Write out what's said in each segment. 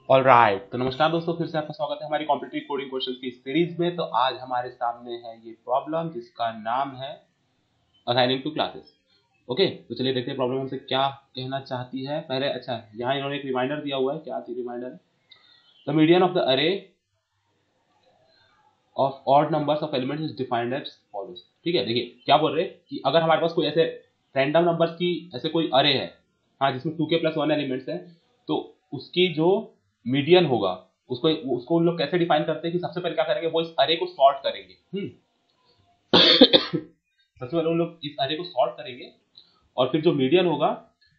Alright, तो नमस्कार दोस्तों, फिर से आपका स्वागत है हमारी कॉम्पिटिटिव कोडिंग क्वेश्चन की सीरीज में। तो आज हमारे सामने है ये प्रॉब्लम जिसका नाम है असाइनिंग टू क्लासेस। ओके, तो चलिए देखते हैं प्रॉब्लम हमसे क्या कहना चाहती है। पहले अच्छा, यहाँ इन्होंने एक रिमाइंडर दिया हुआ है। क्या रिमाइंडर है? The median of the array of odd numbers of elements is defined as follows. ठीक है, देखिए क्या बोल रहे हैं कि अगर हमारे पास कोई ऐसे रैंडम नंबर्स की ऐसे कोई अरे है, हाँ, जिसमें 2k+1 एलिमेंट्स है, तो उसकी जो मीडियन होगा उसको उसको उन लोग कैसे डिफाइन करते हैं कि सबसे पहले क्या करेंगे, वो इस अरे को सॉर्ट करेंगे। सबसे पहले उन लोग इस अरे को सॉर्ट करेंगे और फिर जो मीडियन होगा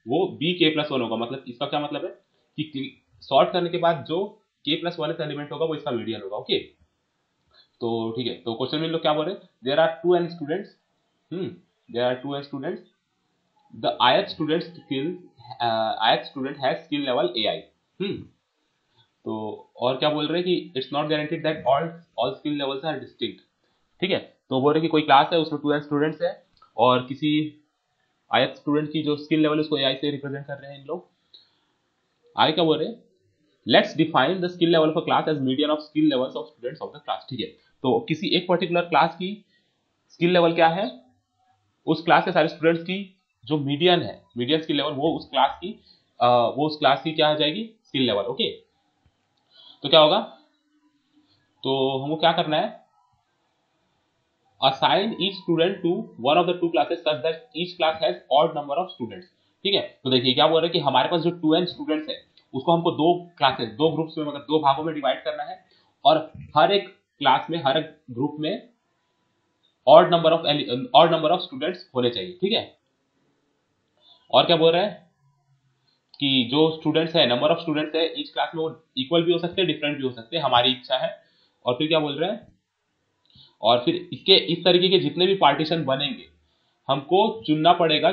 वो bk+1 होगा। मतलब इसका क्या मतलब है कि सॉर्ट करने के बाद जो k+1 एलिमेंट होगा वो इसका मीडियन होगा। ओके, तो ठीक है, तो क्वेश्चन में लोग क्या बोल रहे हैं, there are two n students, there are two n students, the ith student has skill level AI। तो और क्या बोल रहे हैं कि it's not guaranteed that all skill levels are distinct. ठीक है, तो बोल रहे हैं कि कोई क्लास है उसमें 2n स्टूडेंट्स है और किसी ith स्टूडेंट की जो स्किल लेवल है उसको AI से रिप्रेजेंट कर रहे हैं इन लोग। आगे क्या बोल रहे हैं, let's define the skill level of a class as median of skill levels of students of the class. ठीक है, तो किसी एक पर्टिकुलर क्लास की स्किल लेवल क्या है, उस क्लास के सारे स्टूडेंट्स की जो मीडियन है, मीडियन स्किल लेवल, वो उस क्लास की क्या आ जाएगी, स्किल लेवल। ओके, तो क्या होगा, तो हमको क्या करना है, assign each student to one of the two classes such that each class has odd number of students। ठीक है, तो देखिए क्या बोल रहे हैं कि हमारे पास जो 2n स्टूडेंट्स है उसको हमको दो क्लासेस, दो ग्रुप्स में, मतलब दो भागों में डिवाइड करना है और हर एक क्लास में, हर एक ग्रुप में ऑड नंबर ऑफ स्टूडेंट्स होने चाहिए। ठीक है, और क्या बोल रहे हैं कि जो स्टूडेंट्स है, नंबर ऑफ स्टूडेंट्स है ईच क्लास में, वो इक्वल भी हो सकते हैं, डिफरेंट भी हो सकते हैं, हमारी इच्छा है। और फिर क्या बोल रहे हैं, और फिर इसके इस तरीके के जितने भी पार्टीशन बनेंगे हमको चुनना पड़ेगा।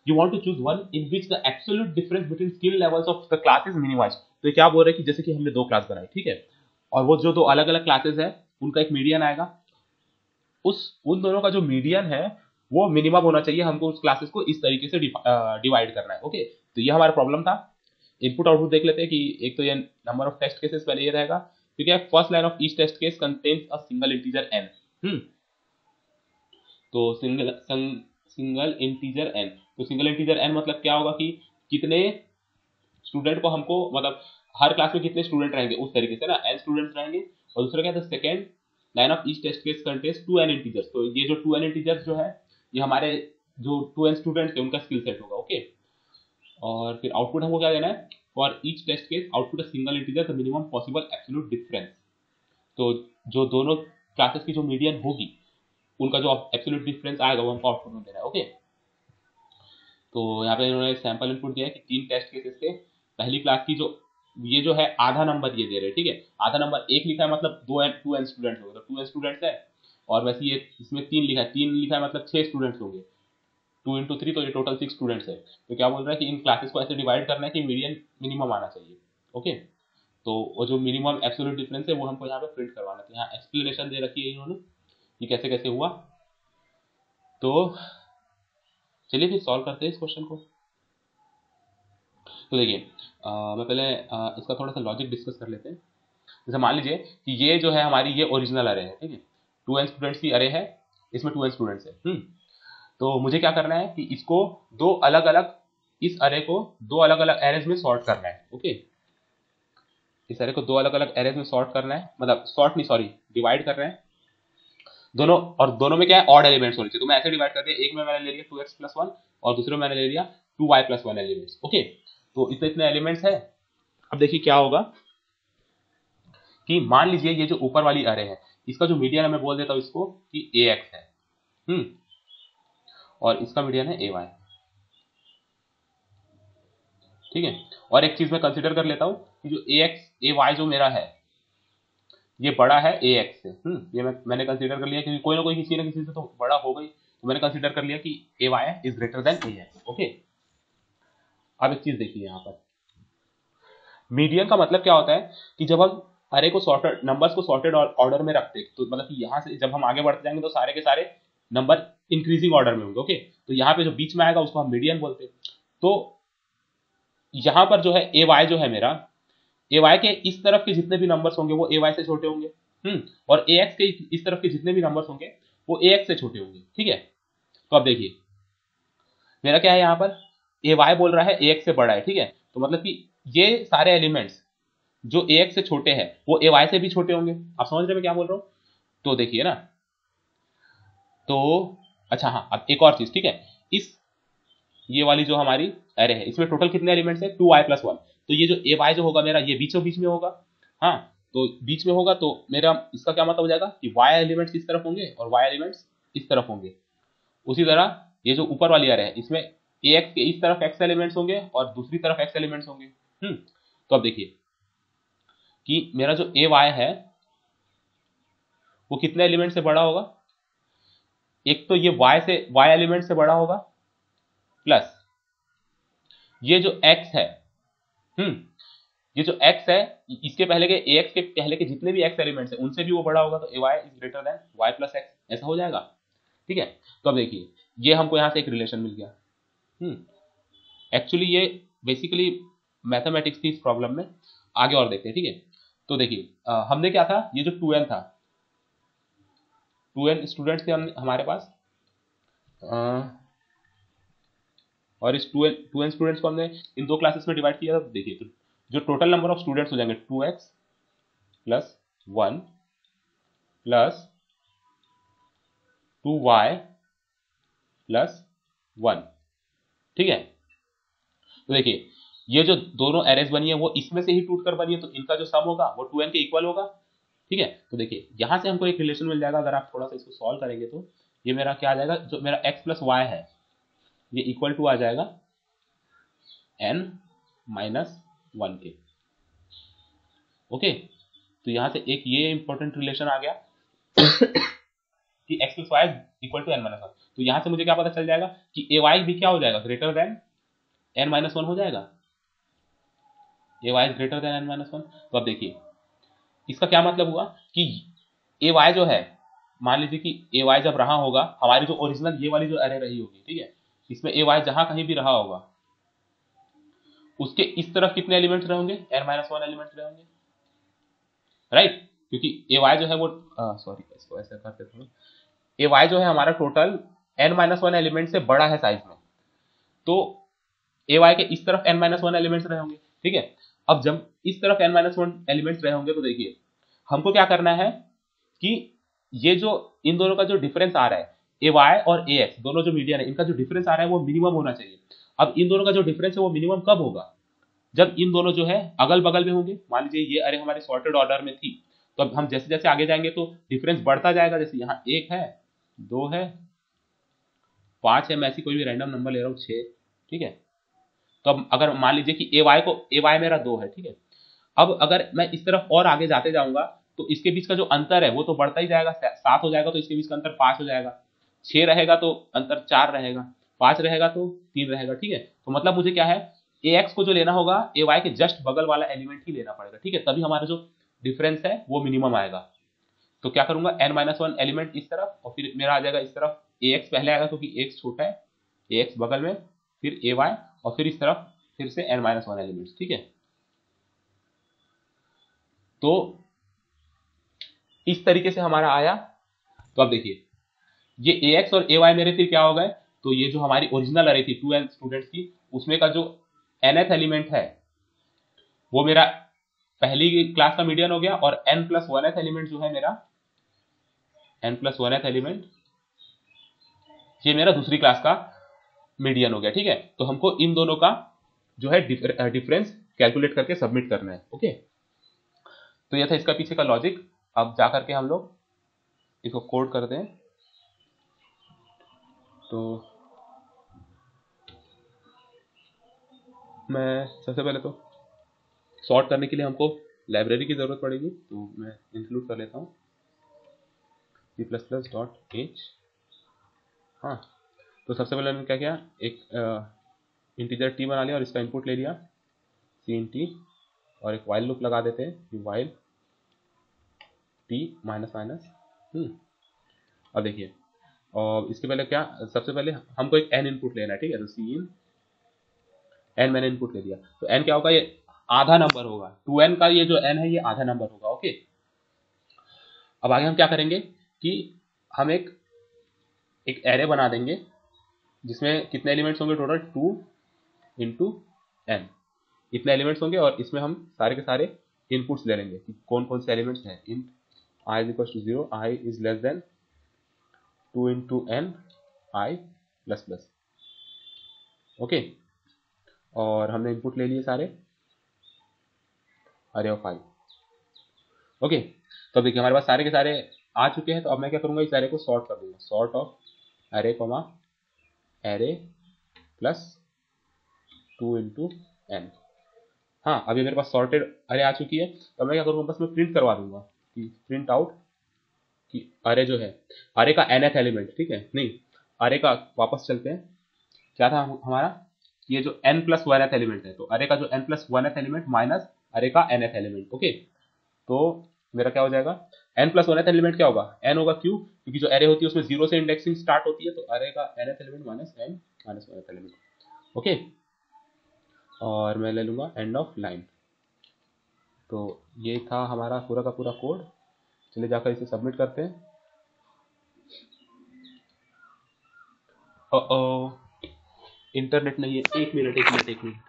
You want to choose one in which the absolute difference between skill levels of the class is minimize. तो ये क्या बोल रहे हैं कि जैसे कि हमने दो क्लास बनाई, ठीक है, और वो जो दो अलग अलग क्लासेस है उनका एक मीडियन आएगा, उन दोनों का जो मीडियन है वो मिनिमम होना चाहिए। हमको उस क्लासेस को इस तरीके से डिवाइड करना है। ओके, तो ये हमारा प्रॉब्लम था। इनपुट आउटपुट देख लेते हैं कि एक तो ये नंबर ऑफ टेस्ट केसेस पहले ये रहेगा। ठीक है, first line of each test case contains a single integer n। तो सिंगल इंटीजर n, तो सिंगल इंटीजर n मतलब क्या होगा कि कितने स्टूडेंट को हमको, मतलब हर क्लास में कितने स्टूडेंट रहेंगे उस तरीके से ना, n स्टूडेंट्स रहेंगे। और दूसरा क्या था, second line of each test case contains 2n integers. तो ये जो 2n इंटीजर्स जो है ये हमारे जो 2n स्टूडेंट्स है उनका स्किल सेट होगा। ओके, और फिर आउटपुट हमको क्या देना है, for each test case output a single integer the minimum possible absolute difference. तो जो दोनों क्लासेस की जो मीडियन होगी उनका जो एब्सोल्यूट डिफरेंस आएगा वो हमको आउटपुट में देना है। ओके, तो यहाँ पे इन्होंने सैंपल इनपुट दिया है कि 3 टेस्ट केसेस से पहली क्लास की जो ये जो है आधा नंबर ये दे रहे हैं। ठीक है, आधा नंबर एक लिखा है मतलब 2n स्टूडेंट होंगे, तो 2n स्टूडेंट्स है। और वैसे ये इसमें 3 लिखा है, 3 लिखा है मतलब 6 स्टूडेंट्स होंगे, 2 × 3, तो ये टोटल 6 स्टूडेंट्स है। तो क्या बोल रहा है कि इन क्लासेस को ऐसे डिवाइड करना है कि मीडियन मिनिमम आना चाहिए। ओके, तो वो जो मिनिमम एब्सोल्यूट डिफरेंस है वो हमको यहाँ पे प्रिंट करवाना है। तो यहाँ एक्सप्लेनेशन दे रखी है इन्होंने कि कैसे कैसे हुआ। तो चलिए फिर सॉल्व करते हैं इस क्वेश्चन को। तो देखिए, मैं पहले इसका थोड़ा सा लॉजिक डिस्कस कर लेते हैं। जैसे मान लीजिए कि ये जो है हमारी ये ओरिजिनल अरे है। ठीक है, 2n स्टूडेंट्स की अरे है, इसमें 2n स्टूडेंट्स है। तो मुझे क्या करना है कि इसको दो अलग अलग, इस अरे को दो अलग अलग एरेज में सॉर्ट करना है। ओके, इस अरे को दो अलग अलग एरेज में सॉर्ट करना है, मतलब सॉर्ट नहीं, सॉरी, डिवाइड कर रहे हैं दोनों, और दोनों में क्या है, ऑड एलिमेंट्स होने चाहिए। तो मैं ऐसे डिवाइड कर दिया, एक में मैंने ले लिया 2x+1 और दूसरे में मैंने ले लिया 2y+1 एलिमेंट्स। ओके, तो इतने इतने एलिमेंट्स है। अब देखिए क्या होगा कि मान लीजिए ये जो ऊपर वाली अरे है इसका जो मीडियन है, मैं बोल देता हूँ इसको कि ax है, और इसका मीडियन है ay। ठीक है, और एक चीज मैं कंसीडर कर लेता हूँ कि जो ax ay जो मेरा है ये बड़ा है ax से। ये मैंने कंसीडर कर लिया क्योंकि कोई ना किसी से तो बड़ा हो गई, तो मैंने कंसीडर कर लिया कि ay is greater than ax। Okay, अब एक चीज देखिए यहाँ पर, मीडियन का मतलब क्या होता है कि जब हम अरे को सॉर्टेड नंबर्स को सॉर्टेड ऑर्डर में रखते हैं, तो मतलब कि यहाँ से जब हम आगे बढ़ते जाएंगे तो सारे के सारे नंबर इंक्रीजिंग ऑर्डर में होंगे। ओके, तो यहाँ पे जो बीच में आएगा उसको हम मीडियन बोलते हैं। तो यहाँ पर जो है ए वाई जो है मेरा, ए वाई के इस तरफ के जितने भी नंबर्स होंगे वो ए वाई से छोटे होंगे, और ए एक्स के इस तरफ के जितने भी नंबर्स होंगे वो ए एक्स से छोटे होंगे, ठीक है। तो अब देखिए मेरा क्या है यहाँ पर, ए वाई बोल रहा है ए एक्स से बड़ा है, ठीक है, तो मतलब कि ये सारे एलिमेंट्स जो ए एक्स से छोटे हैं वो ए वाई से भी छोटे होंगे। आप समझ रहे मैं क्या बोल रहा हूँ? तो देखिए ना, तो अच्छा हाँ, अब एक और चीज, ठीक है, इस ये वाली जो हमारी एरे है इसमें टोटल कितने एलिमेंट्स है, 2y+1, तो ये जो ए वाई जो होगा मेरा ये बीचों बीच में होगा, हाँ, तो बीच में होगा, तो मेरा इसका क्या मतलब हो जाएगा कि y एलिमेंट्स इस तरफ होंगे और y एलिमेंट्स इस तरफ होंगे। उसी तरह ये जो ऊपर वाली एरे है इसमें ए एक्स के इस तरफ x एलिमेंट्स होंगे और दूसरी तरफ x एलिमेंट्स होंगे। तो अब देखिए कि मेरा जो ए वाई है वो कितने एलिमेंट से बड़ा होगा, एक तो ये y एलिमेंट से बड़ा होगा, प्लस ये जो x है, ये जो x है इसके पहले के ax के पहले के जितने भी x एलिमेंट्स हैं उनसे भी वो बड़ा होगा, तो ay is greater than y plus x, ऐसा हो जाएगा, ठीक है। तो अब देखिए ये हमको यहां से एक रिलेशन मिल गया। एक्चुअली ये बेसिकली मैथमेटिक्स थी इस प्रॉब्लम में, आगे और देखते हैं, ठीक है। तो देखिए हमने क्या था, ये जो 2n था, 2n स्टूडेंट्स थे हमारे पास, और इस 2n स्टूडेंट्स को हमने इन दो क्लासेस में डिवाइड किया था। तो देखिए तो जो टोटल नंबर ऑफ स्टूडेंट्स हो जाएंगे 2x plus 1 plus 2y plus 1, ठीक है। तो देखिए ये जो दोनों एरेज बनी है वो इसमें से ही टूट कर बनी है, तो इनका जो सम होगा वो 2n के इक्वल होगा, ठीक है। तो देखिए यहां से हमको एक रिलेशन मिल जाएगा, अगर आप थोड़ा सा इसको सॉल्व करेंगे तो ये मेरा क्या आ जाएगा, जो मेरा x प्लस वाई है ये इक्वल टू आ जाएगा n माइनस 1 के, ओके। तो यहां से एक ये इंपॉर्टेंट रिलेशन आ गया कि x plus y equal to n minus 1, तो यहां से मुझे क्या पता चल जाएगा कि ए वाई भी क्या हो जाएगा, ग्रेटर देन n माइनस 1 हो जाएगा, a y greater than n minus 1। तो अब देखिए इसका क्या मतलब हुआ कि ए वाई जो है, मान लीजिए कि ए वाई जब रहा होगा, हमारी जो ओरिजिनल ये वाली जो अरे रही होगी, ठीक है, इसमें ए वाई जहां कहीं भी रहा होगा उसके इस तरफ कितने एलिमेंट्स रहेंगे, n माइनस 1 एलिमेंट्स रहेंगे, राइट, क्योंकि ए वाई जो है वो सॉरी इसको ऐसे करते थोड़ा, ए वाई जो है हमारा टोटल n माइनस 1 एलिमेंट से बड़ा है साइज में, तो ए वाई के इस तरफ n माइनस 1 एलिमेंट्स रहे होंगे, ठीक है। अब जब इस तरफ n माइनस 1 एलिमेंट्स रहे होंगे तो देखिए हमको क्या करना है कि ये जो इन दोनों का जो डिफरेंस आ रहा है, ए वाई और ए एक्स दोनों जो मीडियन है इनका जो डिफरेंस आ रहा है वो मिनिमम होना चाहिए। अब इन दोनों का जो डिफरेंस है वो मिनिमम कब होगा, जब इन दोनों जो है अगल बगल में होंगे। मान लीजिए ये अरे हमारे सॉर्टेड ऑर्डर में थी, तो अब हम जैसे जैसे आगे जाएंगे तो डिफरेंस बढ़ता जाएगा, जैसे यहाँ 1 है, 2 है, 5 है, मैं ऐसी कोई भी रैंडम नंबर ले रहा हूँ, 6, ठीक है। तो अब अगर मान लीजिए कि ए वाई मेरा 2 है, ठीक है, अब अगर मैं इस तरफ और आगे जाते जाऊंगा तो इसके बीच का जो अंतर है वो तो बढ़ता ही जाएगा, 7 हो जाएगा तो इसके बीच का अंतर 5 हो जाएगा, 6 रहेगा तो अंतर 4 रहेगा, 5 रहेगा तो 3 रहेगा, ठीक है। तो मतलब मुझे क्या है, ए एक्स को जो लेना होगा ए वाई के जस्ट बगल वाला एलिमेंट ही लेना पड़ेगा, ठीक है, तभी हमारा जो डिफरेंस है वो मिनिमम आएगा। तो क्या करूंगा, n माइनस 1 एलिमेंट इस तरफ और फिर मेरा आ जाएगा इस तरफ ए एक्स पहले आएगा क्योंकि एक्स छोटा है, ए एक्स बगल में, फिर ए वाई और फिर इस तरफ फिर से n माइनस 1 एलिमेंट्स, ठीक है। तो इस तरीके से हमारा आया। तो अब देखिए ये ए एक्स और ए वाई मेरे फिर क्या हो गए, तो ये जो हमारी ओरिजिनल अरे थी 2n स्टूडेंट्स की उसमें का जो nth एलिमेंट है वो मेरा पहली क्लास का मीडियन हो गया, और n प्लस 1th एलिमेंट जो है मेरा n प्लस 1th एलिमेंट ये मेरा दूसरी क्लास का मीडियन हो गया, ठीक है। तो हमको इन दोनों का जो है डिफरेंस कैलकुलेट करके सबमिट करना है, ओके। तो यह था इसका पीछे का लॉजिक। अब जा करके हम लोग इसको कोड कर दें। तो मैं सबसे पहले तो सॉर्ट करने के लिए हमको लाइब्रेरी की ज़रूरत पड़ेगी, तो मैं इंक्लूड कर लेता हूँ c++.h। हाँ, तो सबसे पहले मैंने क्या किया, एक इंटीजर t बना लिया और इसका इनपुट ले लिया int, और एक वाइल लूप लगा देते हैं कि वाइल t माइनस माइनस। अब देखिए, और इसके पहले क्या, सबसे पहले हमको एक n इनपुट लेना है, ठीक है। तो सी इन n मैंने इनपुट ले दिया, तो n क्या होगा, ये आधा नंबर होगा, 2n का ये जो n है ये आधा नंबर होगा। ओके, अब आगे हम क्या करेंगे कि हम एक एरे बना देंगे जिसमें कितने एलिमेंट्स होंगे टोटल, 2 इंटू n, इतने एलिमेंट्स होंगे, और इसमें हम सारे के सारे इनपुट्स ले लेंगे कि कौन कौन से एलिमेंट्स हैं। In i is equal to 0, i is less than 2 into n i plus plus. Okay, और हमने इनपुट ले लिए सारे अरे ऑफ i। ओके, तो अब देखिए हमारे पास सारे के सारे आ चुके हैं, तो अब मैं क्या करूंगा, इस एरे को सॉर्ट कर दूंगा, sort of array comma array plus 2 into n. हाँ, अभी मेरे पास सॉर्टेड अरे आ चुकी है, तो मैं क्या करूँगा, बस मैं प्रिंट करवा दूंगा कि प्रिंट आउट कि अरे जो है, अरे का nth एलिमेंट, ठीक है, नहीं अरे का, वापस चलते हैं, क्या था हमारा, ये जो n प्लस वन एथ एलिमेंट है, तो अरे का जो n प्लस वन एथ एलिमेंट माइनस अरे का nth एलिमेंट। ओके, तो मेरा क्या हो जाएगा, n प्लस वन एथ एलिमेंट क्या होगा, n होगा, क्यों, क्योंकि जो अरे होती है उसमें 0 से इंडेक्सिंग स्टार्ट होती है, तो अरे का nth element minus n minus one एथ एलिमेंट। ओके, और मैं ले लूंगा एंड ऑफ लाइन। तो ये था हमारा पूरा का पूरा कोड। चलिए जाकर इसे सबमिट करते हैं। ओ, इंटरनेट नहीं है, एक मिनट एक मिनट एक मिनट।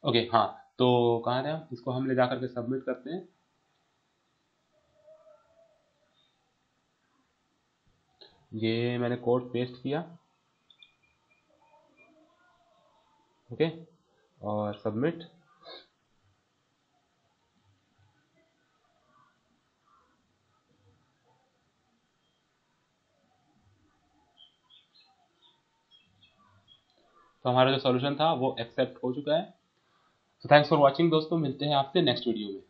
ओके, हाँ, तो कहाँ थे हम, इसको हम ले जाकर के सबमिट करते हैं। ये मैंने कोड पेस्ट किया। ओके, और सबमिट। तो हमारा जो सॉल्यूशन था वो एक्सेप्ट हो चुका है। तो थैंक्स फॉर वॉचिंग दोस्तों, मिलते हैं आपसे नेक्स्ट वीडियो में।